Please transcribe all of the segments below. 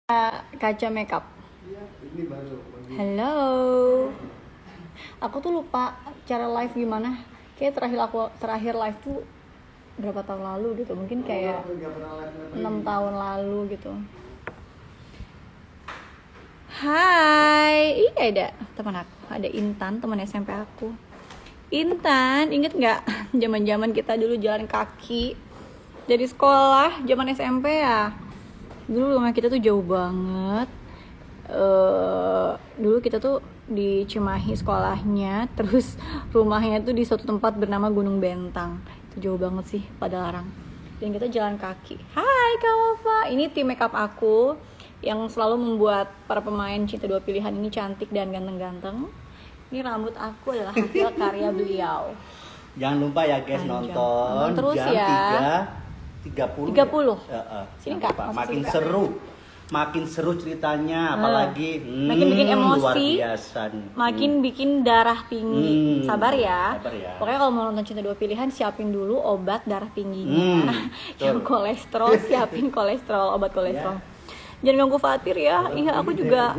Kaca makeup. Iya, ini baru. Halo. Aku tuh lupa cara live gimana. Kayak terakhir live tuh berapa tahun lalu gitu. Mungkin kayak 6 tahun lalu gitu. Hai, ini ada teman aku, ada Intan, teman SMP aku. Intan, inget nggak zaman-zaman kita dulu jalan kaki dari sekolah zaman SMP ya? Dulu rumah kita tuh jauh banget. Dulu kita tuh di Cimahi sekolahnya, terus rumahnya tuh di suatu tempat bernama Gunung Bentang. Itu jauh banget sih, Padalarang. Dan kita jalan kaki. Hai Kak Wafa, ini tim makeup aku yang selalu membuat para pemain Cinta Dua Pilihan ini cantik dan ganteng-ganteng. Ini rambut aku adalah hasil karya beliau. Jangan lupa ya guys, nonton terus jam ya. 3.30. 30. Sini Kak, makin Kak. makin seru ceritanya, apalagi makin bikin emosi, luar biasa nih. makin bikin darah tinggi. Sabar ya. Pokoknya kalau mau nonton Cinta Dua Pilihan, siapin dulu obat darah tingginya. Yang kolesterol, siapin kolesterol, obat kolesterol. Jangan ganggu Fatir ya. Iya, aku juga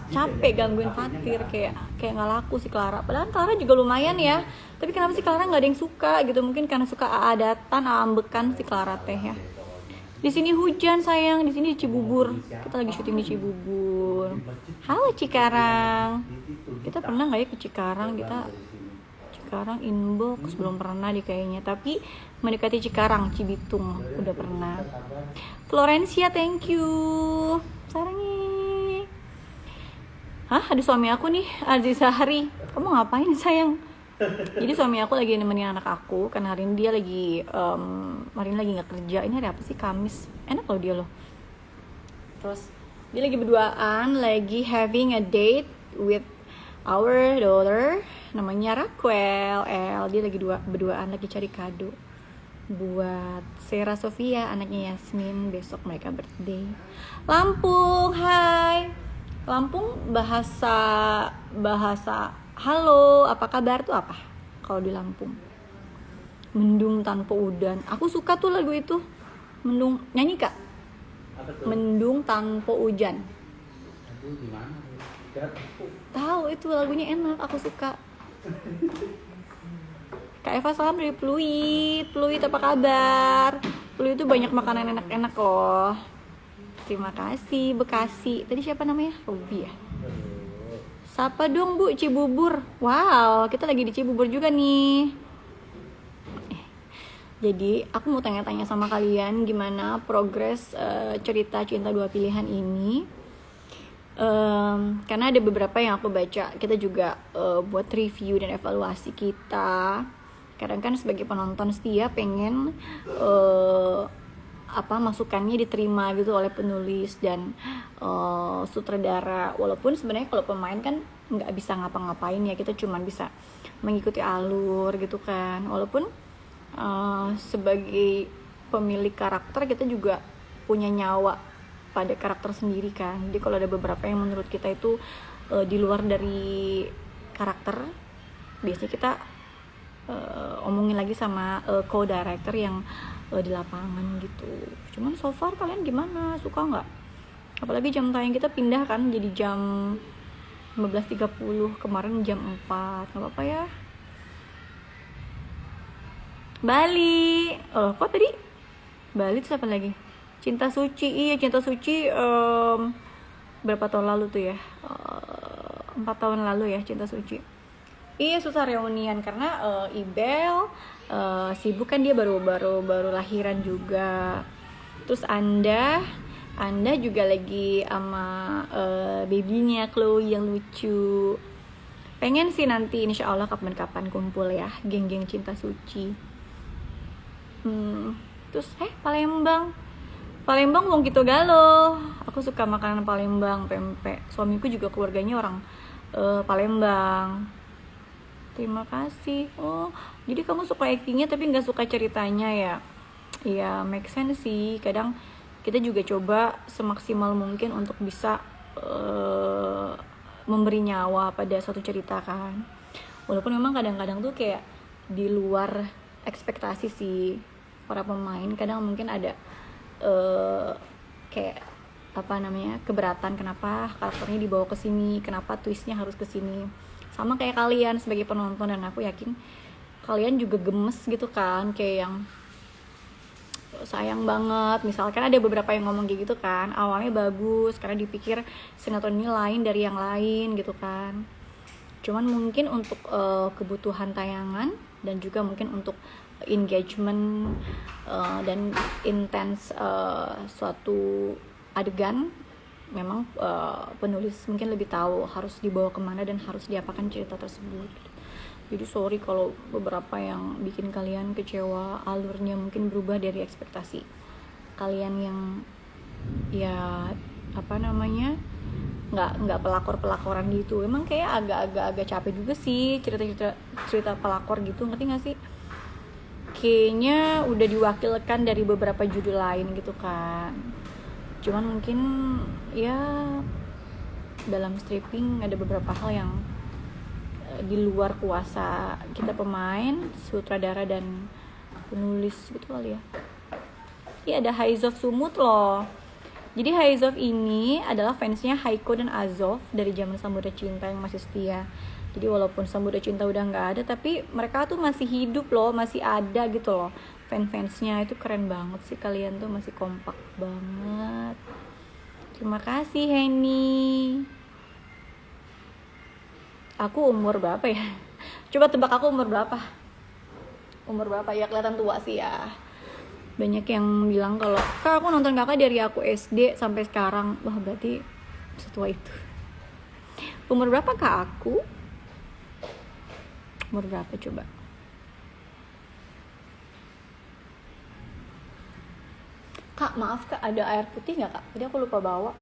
capek gangguin Fatir, kayak nggak laku si Clara. Padahal Clara juga lumayan ya. Tapi kenapa sih Clara nggak ada yang suka gitu? Mungkin karena suka aadatan, ambekan si Clara teh ya. Di sini hujan sayang, di sini di Cibubur. Kita lagi syuting di Cibubur. Halo Cikarang. Kita pernah nggak ya ke Cikarang? Cikarang inbox belum pernah di kayaknya. Tapi mendekati Cikarang, Cibitung udah pernah. Florencia, thank you. Sarangi. Hah, ada suami aku nih, Aziz Sahari. Kamu ngapain sayang? Jadi suami aku lagi nemenin anak aku karena hari ini dia lagi nggak kerja. Ini hari apa sih? Kamis. Enak loh dia loh. Terus dia lagi berduaan, lagi having a date with our daughter, namanya Raquel. Dia lagi berduaan, lagi cari kado buat Sera Sofia, anaknya Yasmin. Besok mereka birthday. Lampung, hai. Lampung bahasa halo, apa kabar tuh apa? Kalau di Lampung. Mendung tanpa udan. Aku suka tuh lagu itu. Mendung, nyanyi Kak. Mendung tanpa hujan. Tahu itu lagunya enak, aku suka. Kak Eva salam dari Pluit. Pluit apa kabar? Pluit itu banyak makanan enak-enak loh. Terima kasih Bekasi. Tadi siapa namanya? Ruby ya. Sapa dong Bu, Cibubur. Wow, kita lagi di Cibubur juga nih. Jadi aku mau tanya-tanya sama kalian gimana progres cerita Cinta Dua Pilihan ini. Karena ada beberapa yang aku baca. Kita juga buat review dan evaluasi kita. Kadang kan sebagai penonton setia pengen masukannya diterima gitu oleh penulis dan sutradara. Walaupun sebenarnya kalau pemain kan nggak bisa ngapa-ngapain ya, kita cuma bisa mengikuti alur gitu kan. Walaupun sebagai pemilik karakter kita juga punya nyawa pada karakter sendiri kan. Jadi kalau ada beberapa yang menurut kita itu di luar dari karakter, biasanya kita omongin lagi sama co-director yang di lapangan gitu. Cuman so far kalian gimana? Suka nggak? Apalagi jam tayang kita pindah kan jadi jam 15.30, kemarin jam 4. Nggak apa-apa ya. Bali. Kok tadi? Bali itu apa lagi? Cinta Suci. Iya, Cinta Suci berapa tahun lalu tuh ya? 4 tahun lalu ya Cinta Suci. Iya, susah reunian karena Ibel sibuk kan, dia baru lahiran juga. Terus Anda juga lagi sama babynya Chloe yang lucu. Pengen sih nanti insya Allah kapan-kapan kumpul ya, geng-geng Cinta Suci. Terus Palembang wong gitu galuh. Aku suka makanan Palembang, pempek. Suamiku juga keluarganya orang Palembang. Terima kasih. Jadi kamu suka actingnya tapi nggak suka ceritanya ya? Iya, make sense sih. Kadang kita juga coba semaksimal mungkin untuk bisa memberi nyawa pada suatu cerita kan. Walaupun memang kadang-kadang tuh kayak di luar ekspektasi sih para pemain. Kadang mungkin ada kayak keberatan kenapa karakternya dibawa ke sini, kenapa twistnya harus ke sini. Sama kayak kalian sebagai penonton, dan aku yakin kalian juga gemes gitu kan, kayak yang sayang banget. Misalkan ada beberapa yang ngomong kayak gitu kan, awalnya bagus karena dipikir sinetron ini lain dari yang lain gitu kan. Cuman mungkin untuk kebutuhan tayangan dan juga mungkin untuk engagement dan intens suatu adegan, memang penulis mungkin lebih tahu harus dibawa kemana dan harus diapakan cerita tersebut. Jadi sorry kalau beberapa yang bikin kalian kecewa, alurnya mungkin berubah dari ekspektasi kalian yang ya nggak pelakor-pelakoran gitu. Emang kayak agak capek juga sih cerita pelakor gitu, ngerti nggak sih? Kayaknya udah diwakilkan dari beberapa judul lain gitu kan. Cuman mungkin ya dalam stripping ada beberapa hal yang di luar kuasa kita pemain, sutradara dan penulis gitu kali ya. Iya, ada Haizov Sumut loh. Jadi Haizov ini adalah fansnya Haiko dan Azov dari zaman Samudra Cinta yang masih setia. Jadi walaupun Samudra Cinta udah nggak ada, tapi mereka tuh masih hidup loh, masih ada gitu loh. Fans-fansnya itu keren banget sih, kalian tuh masih kompak banget. Terima kasih Henny. Aku umur berapa ya? Coba tebak aku umur berapa? Umur berapa? Ya kelihatan tua sih ya. Banyak yang bilang kalau Kak, aku nonton kakak dari aku SD sampai sekarang. Wah, berarti setua itu. Umur berapa kak aku? Umur berapa coba? Kak, maaf kak, ada air putih nggak kak? Tadi aku lupa bawa.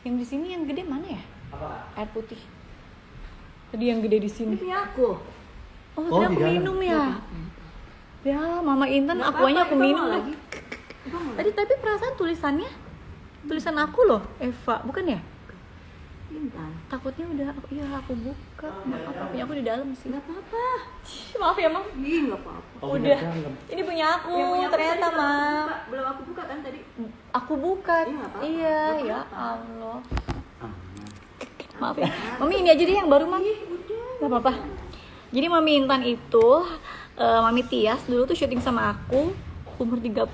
Yang di sini yang gede mana ya? Apa? Air putih. Tadi yang gede di sini. Ini punya aku. Oh, tadi aku minum ya. Ya, Mama Intan, akuannya aku minum lagi. Tapi perasaan tulisan aku loh, Eva, bukan ya? Intan. Takutnya udah aku buka. Maaf, punya aku di dalam sih. Enggak apa-apa. Maaf ya, Mam. Ih, enggak apa-apa. Udah. Ini punya aku, ternyata, Mam. Belum aku buka kan tadi? Aku buka. Iya, nggak apa-apa. Iya, Nggak ya apa-apa. Allah. Maaf ya. Mami ini aja deh yang baru, Mami. Gak apa-apa. Jadi Mami Intan itu Mami Tias dulu tuh syuting sama aku umur 33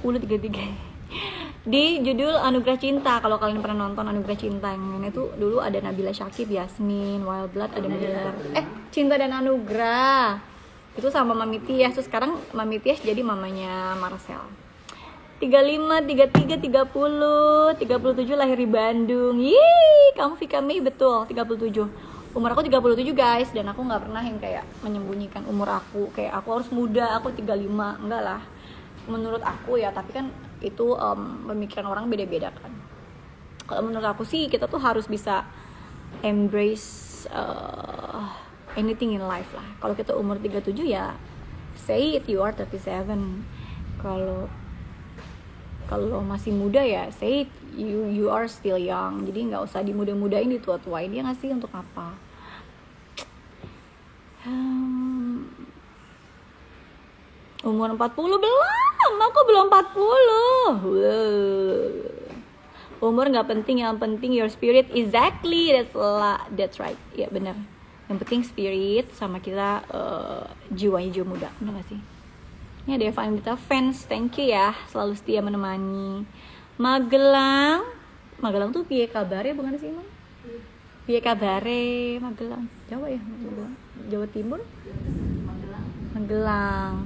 di judul Anugerah Cinta. Kalau kalian pernah nonton Anugerah Cinta, yang ini tuh dulu ada Nabila Syakib, Yasmin, Wild Blood, ada Miller. Cinta dan Anugerah. Itu sama Mami Tias. Terus sekarang Mami Tias jadi mamanya Marcel. 35, 33, 30, 37 lahir di Bandung. Yeay, kamu Vika Mei betul 37. Umur aku 37 guys, dan aku nggak pernah yang kayak menyembunyikan umur aku. Kayak aku harus muda, aku 35, enggak lah. Menurut aku ya, tapi kan itu pemikiran orang beda-beda kan. Kalau menurut aku sih kita tuh harus bisa embrace anything in life lah. Kalau kita umur 37 ya say it you are 37. Kalau masih muda ya say it, you are still young. Jadi nggak usah dimuda-mudain, ditua-tuain. Dia ngasih untuk apa? Umur 40 belum, aku belum 40. Umur nggak penting, yang penting your spirit. Exactly, that's right. Ya benar. Yang penting spirit sama kita jiwanya jiwa muda. Benar nggak sih? Ini ada Eva Anita fans, thank you ya, selalu setia menemani. Magelang tuh piye kabare bukan sih, Mang? Piye kabare Magelang? Jawa ya, Magelang. Jawa Timur? Magelang.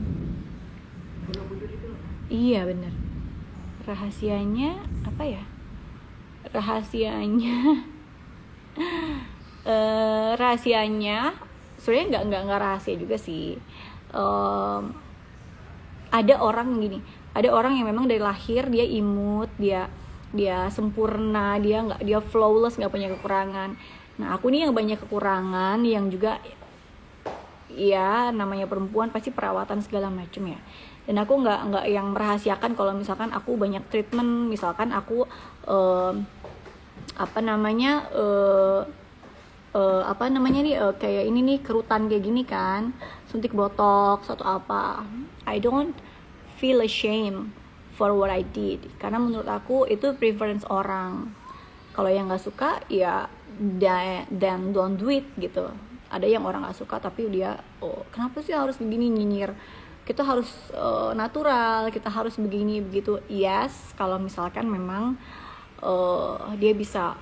Iya benar. Rahasianya apa ya? Rahasianya sebenarnya nggak rahasia juga sih. Ada orang yang memang dari lahir dia imut, dia sempurna, dia flawless, nggak punya kekurangan. Nah aku nih yang banyak kekurangan, yang juga ya namanya perempuan pasti perawatan segala macam ya. Dan aku nggak yang merahasiakan kalau misalkan aku banyak treatment, misalkan aku kayak ini nih, kerutan kayak gini kan, suntik botox atau apa. I don't feel ashamed for what I did, karena menurut aku itu preference orang. Kalau yang nggak suka ya dan don't do it gitu. Ada yang orang nggak suka tapi dia, oh kenapa sih harus begini nyinyir, kita harus natural, kita harus begini begitu. Yes, kalau misalkan memang dia bisa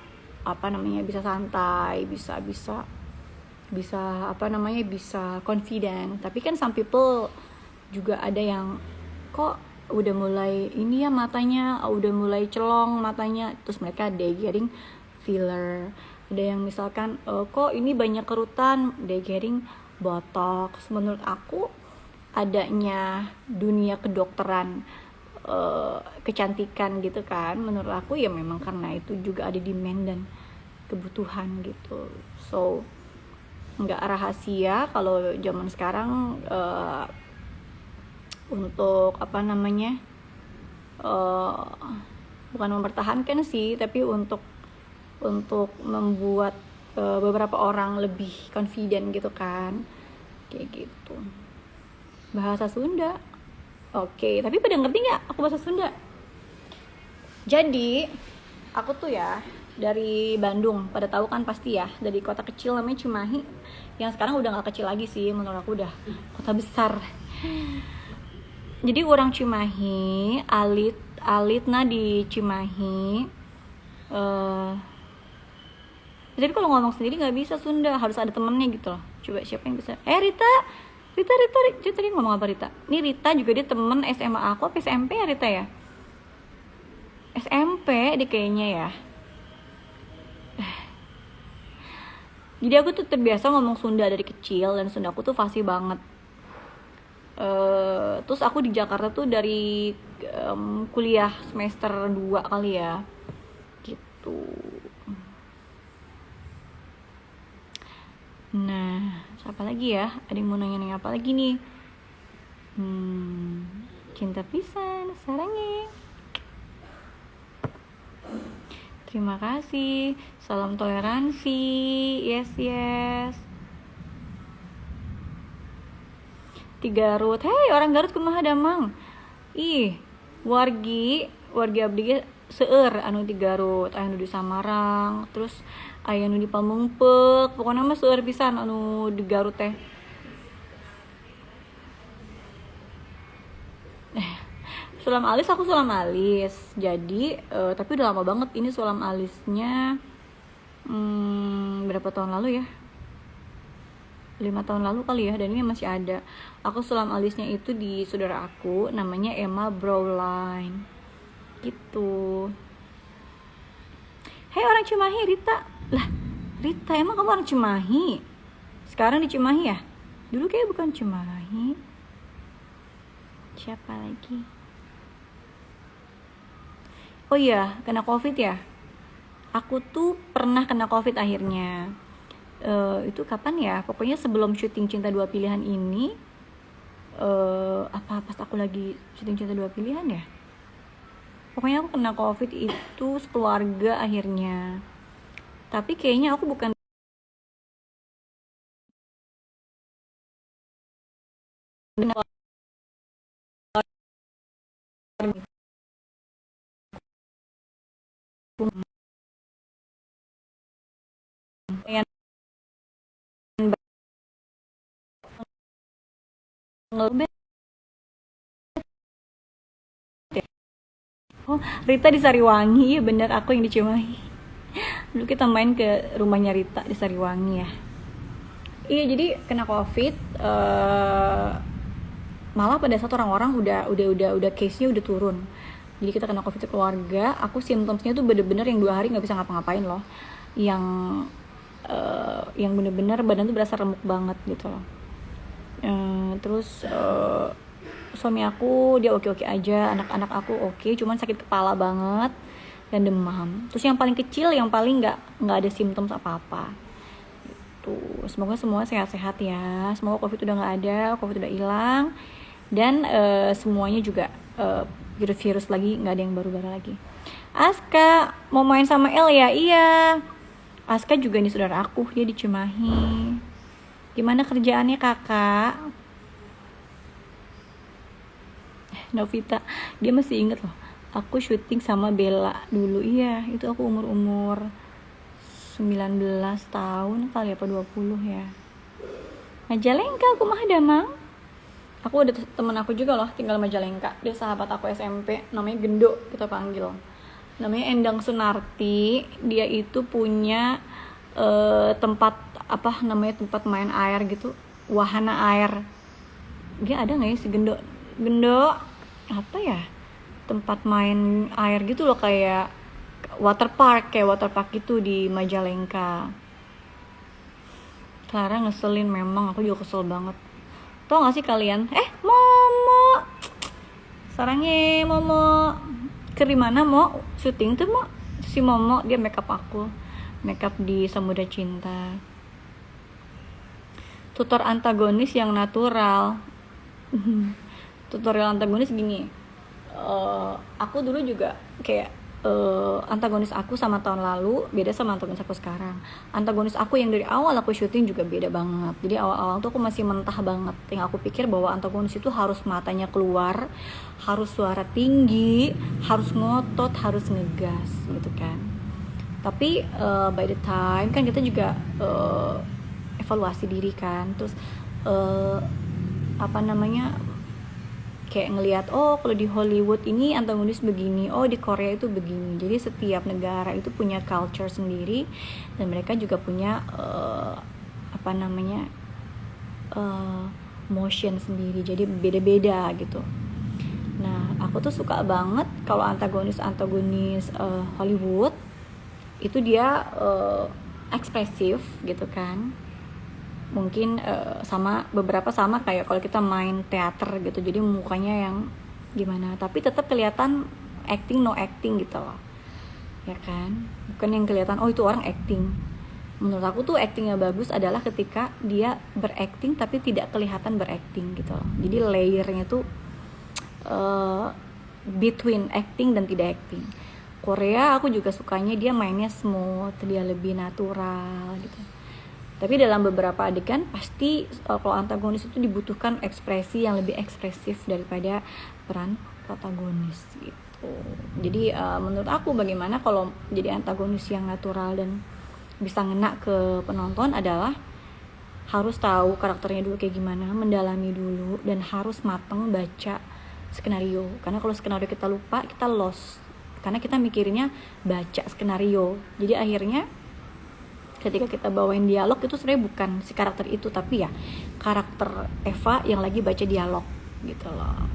bisa santai, bisa bisa confident. Tapi kan some people juga ada yang kok udah mulai ini ya matanya, udah mulai celong matanya, terus mereka getting filler. Ada yang misalkan kok ini banyak kerutan, getting botox. Menurut aku adanya dunia kedokteran kecantikan gitu kan, menurut aku ya memang karena itu juga ada demand dan kebutuhan gitu. So nggak rahasia kalau zaman sekarang untuk bukan mempertahankan sih, tapi untuk membuat beberapa orang lebih confident gitu kan, kayak gitu. Bahasa Sunda, oke, tapi pada ngerti nggak aku bahasa Sunda? Jadi aku tuh ya dari Bandung, pada tahu kan pasti ya, dari kota kecil namanya Cimahi, yang sekarang udah nggak kecil lagi sih, menurut aku udah kota besar. Jadi orang Cimahi, alitna di Cimahi. Jadi kalau ngomong sendiri nggak bisa Sunda, harus ada temennya gitu loh. Coba siapa yang bisa? Rita tadi ngomong apa Rita? Ini Rita juga dia temen SMA aku, apa SMP ya Rita ya? SMP dia kayaknya ya. Jadi aku tuh terbiasa ngomong Sunda dari kecil, dan Sunda aku tuh fasih banget. Terus aku di Jakarta tuh dari kuliah semester 2 kali ya gitu. Nah, siapa lagi ya? Ada yang mau nanya apa lagi nih? Cinta pisan, sarangnya. Terima kasih. Salam toleransi. Yes. Di Garut. Hei, orang Garut kumaha damang? Ih, wargi abdi seueur anu di Garut, anu di Samarang, terus aya anu di Pamengpeuk. Pokona mah seueur pisan anu di Garut teh. Sulam alis, aku sulam alis. Jadi, tapi udah lama banget ini sulam alisnya. Berapa tahun lalu ya? 5 tahun lalu kali ya, dan ini masih ada. Aku sulam alisnya itu di saudara aku, namanya Emma Browline gitu. Hei orang Cimahi, Rita. Lah, Rita, emang kamu orang Cimahi? Sekarang di Cimahi ya? Dulu kayak bukan Cimahi. Siapa lagi? Oh iya, kena COVID ya? Aku tuh pernah kena COVID akhirnya. Itu kapan ya? Pokoknya sebelum syuting Cinta Dua Pilihan ini, pas aku lagi syuting Cinta Dua Pilihan ya? Pokoknya aku kena COVID itu sekeluarga akhirnya. Tapi kayaknya aku bukan Oh, Rita di Sariwangi, ya bener, aku yang di Cimahi. Dulu kita main ke rumahnya Rita di Sariwangi ya. Iya, jadi kena COVID, malah pada saat orang-orang udah case-nya udah turun. Jadi kita kena COVID keluarga. Aku simptomsnya tuh bener-bener yang 2 hari nggak bisa ngapa-ngapain loh. Yang bener-bener badan tuh berasa remuk banget gitu loh. Terus suami aku dia oke-oke aja, anak-anak aku oke, cuman sakit kepala banget dan demam. Terus yang paling kecil, yang paling nggak ada simptom apa-apa. Tuh, semoga semua sehat-sehat ya. Semoga COVID udah nggak ada, COVID udah hilang, dan semuanya juga virus-virus lagi nggak ada yang baru-baru lagi. Aska mau main sama El ya? Iya. Aska juga nih saudara aku, dia di Cimahi. Gimana kerjaannya kakak? Novita, dia masih inget loh. Aku syuting sama Bella dulu. Iya, itu aku umur 19 tahun kali apa 20 ya. Majalengka aku mah damang. Aku ada temen aku juga loh tinggal Majalengka. Dia sahabat aku SMP, namanya Gendo kita panggil. Namanya Endang Sunarti. Dia itu punya tempat apa namanya, tempat main air gitu, wahana air. Dia ada nggak ya si Gendo apa ya, tempat main air gitu loh, kayak water park gitu di Majalengka. Clara ngeselin memang, aku juga kesel banget. Tau gak sih kalian, Momo sarangnya Momo ke mana mau syuting tuh mau si Momo, dia makeup aku, makeup di Samudra Cinta. Tutor antagonis yang natural. Tutorial antagonis gini, aku dulu juga kayak antagonis aku sama tahun lalu beda sama antagonis aku sekarang. Antagonis aku yang dari awal aku syuting juga beda banget. Jadi awal-awal tuh aku masih mentah banget. Yang aku pikir bahwa antagonis itu harus matanya keluar, harus suara tinggi, harus ngotot, harus ngegas gitu kan. Tapi by the time kan kita juga evaluasi diri kan. Terus kayak ngelihat, oh kalau di Hollywood ini antagonis begini, oh di Korea itu begini. Jadi setiap negara itu punya culture sendiri dan mereka juga punya motion sendiri. Jadi beda-beda gitu. Nah, aku tuh suka banget kalau antagonis Hollywood itu dia ekspresif gitu kan. Mungkin beberapa sama kayak kalau kita main teater gitu, jadi mukanya yang gimana tapi tetap kelihatan acting no acting gitu loh, ya kan, bukan yang kelihatan oh itu orang acting. Menurut aku tuh actingnya bagus adalah ketika dia berakting tapi tidak kelihatan berakting gitu loh. Jadi layernya tuh between acting dan tidak acting. Korea aku juga sukanya dia mainnya smooth, dia lebih natural gitu. Tapi dalam beberapa adegan pasti kalau antagonis itu dibutuhkan ekspresi yang lebih ekspresif daripada peran protagonis gitu. Jadi menurut aku bagaimana kalau jadi antagonis yang natural dan bisa ngena ke penonton adalah harus tahu karakternya dulu kayak gimana, mendalami dulu, dan harus mateng baca skenario. Karena kalau skenario kita lupa, kita lost. Karena kita mikirinnya baca skenario. Jadi akhirnya ketika kita bawain dialog itu sebenarnya bukan si karakter itu, tapi ya karakter Eva yang lagi baca dialog gitu loh.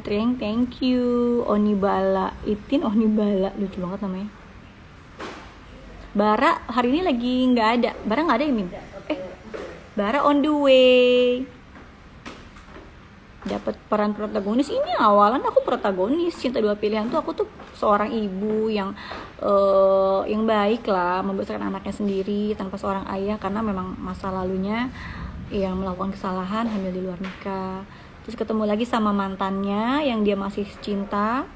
Thank you Onibala lucu banget namanya. Bara hari ini lagi nggak ada. Bara nggak ada ya, Min? Bara on the way. Dapat peran protagonis. Ini awalan aku protagonis Cinta Dua Pilihan tuh. Aku tuh seorang ibu yang baik lah, membesarkan anaknya sendiri tanpa seorang ayah karena memang masa lalunya yang melakukan kesalahan, hamil di luar nikah. Terus ketemu lagi sama mantannya yang dia masih cinta,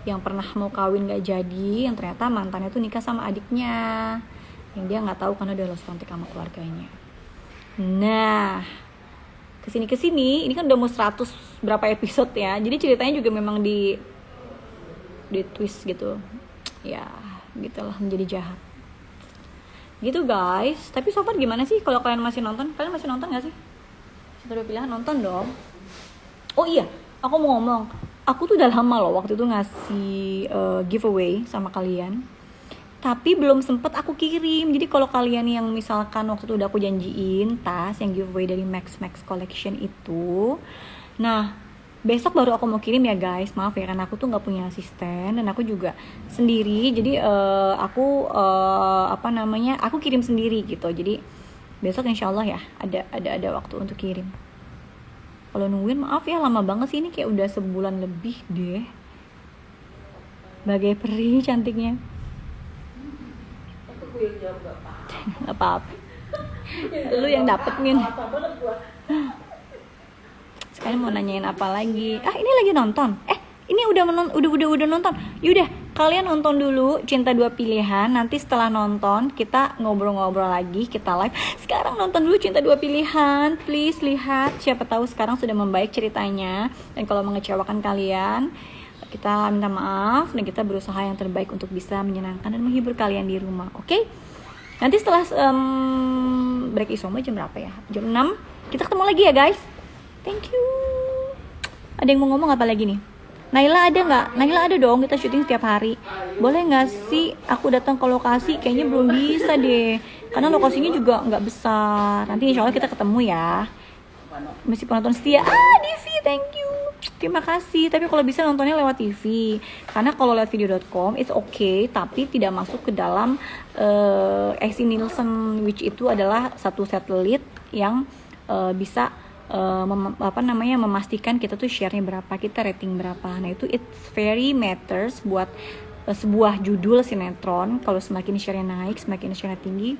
yang pernah mau kawin gak jadi, yang ternyata mantannya tuh nikah sama adiknya yang dia nggak tahu karena udah lost kontak sama keluarganya. Nah, kesini ini kan udah mau 100 berapa episode ya, jadi ceritanya juga memang di twist gitu ya, gitulah, menjadi jahat gitu guys. Tapi so far gimana sih kalau kalian masih nonton? Kalian masih nonton gak sih? Cinta Dua Pilihan? Nonton dong. Oh iya, aku mau ngomong, aku tuh udah lama loh waktu itu ngasih giveaway sama kalian, tapi belum sempet aku kirim. Jadi kalau kalian yang misalkan waktu itu udah aku janjiin tas yang giveaway dari Max Collection itu, nah besok baru aku mau kirim ya guys. Maaf ya karena aku tuh nggak punya asisten dan aku juga sendiri. Jadi aku kirim sendiri gitu. Jadi besok insyaallah ya ada waktu untuk kirim. Kalau nungguin maaf ya lama banget sih, ini kayak udah sebulan lebih deh. Bagai peri cantiknya. Gak apa-apa. Lu yang dapet, Min. Sekarang mau nanyain apa lagi? Ini lagi nonton. Ini udah nonton. Yaudah, kalian nonton dulu Cinta Dua Pilihan. Nanti setelah nonton kita ngobrol-ngobrol lagi, kita live. Sekarang nonton dulu Cinta Dua Pilihan, please lihat. Siapa tahu sekarang sudah membaik ceritanya. Dan kalau mengecewakan kalian, kita minta maaf dan kita berusaha yang terbaik untuk bisa menyenangkan dan menghibur kalian di rumah. Oke? Nanti setelah break isoma jam berapa ya? Jam 6 kita ketemu lagi ya guys. Thank you. Ada yang mau ngomong apa lagi nih? Naila ada nggak? Naila ada dong, kita syuting setiap hari. Boleh nggak sih aku datang ke lokasi? Kayaknya belum bisa deh, karena lokasinya juga nggak besar. Nanti insya Allah kita ketemu ya. Masih penonton setia. Divi, thank you. Terima kasih. Tapi kalau bisa nontonnya lewat TV. Karena kalau lewat video.com it's okay, tapi tidak masuk ke dalam AC Nielsen, which itu adalah satu satelit yang bisa memastikan kita tuh share-nya berapa, kita rating berapa. Nah itu it's very matters buat sebuah judul sinetron. Kalau semakin share-nya naik, semakin share-nya tinggi,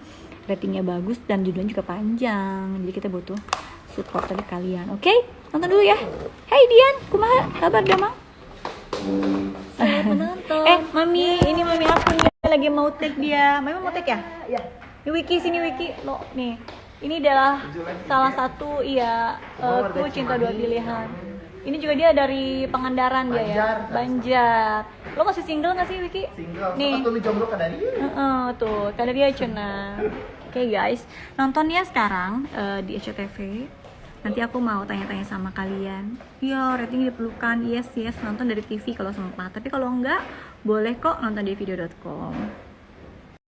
ratingnya bagus dan judulnya juga panjang. Jadi kita butuh support dari kalian. Oke? Nonton dulu ya. Hey Dian, kumaha kabar Damang? Saya penonton. Mami, ini mami aku nih lagi mau take dia. Mami mau take ya? Iya. Ini Wiki, sini Wiki. Lo nih. Ini adalah salah satu kru Cinta Dua Pilihan. Ini juga dia dari Pangandaran dia ya. Banjar. Lo masih single nggak sih Wiki? Single. Nih. Tuh jomblo kan dari. Tuh, kada dia cuna. Oke guys, nonton ya sekarang di SCTV. Nanti aku mau tanya-tanya sama kalian. Ya, rating diperlukan. Yes, nonton dari TV kalau sempat. Tapi kalau enggak, boleh kok nonton di video.com.